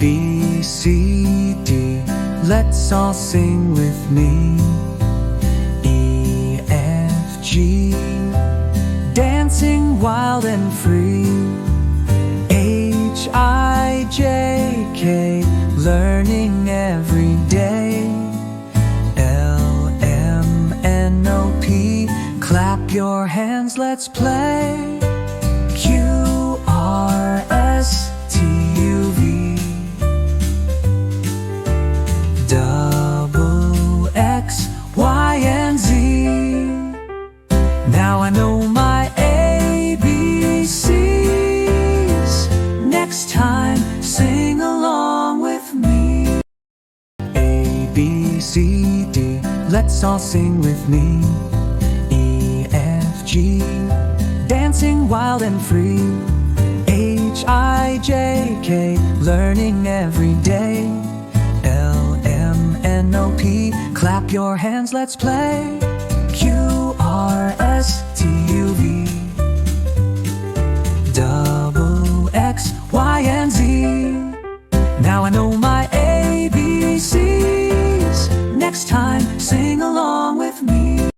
B, C, D, let's all sing with me. E, F, G, dancing wild and free. H, I, J, K, learning every day. L, M, N, O, P, clap your hands, let's play. Q, R, S, T, U, V, double X, Y, and Z. Now I know my ABCs. Next time, sing along with me. A, B, C, D, let's all sing with me. E, F, G, dancing wild and free. H, I, J, K, learning every day. L, M, N, O, P, clap your hands, let's play. Q, R, S, T, U, V, double X, Y, and Z. Now I know my ABCs. Next time, sing along with me.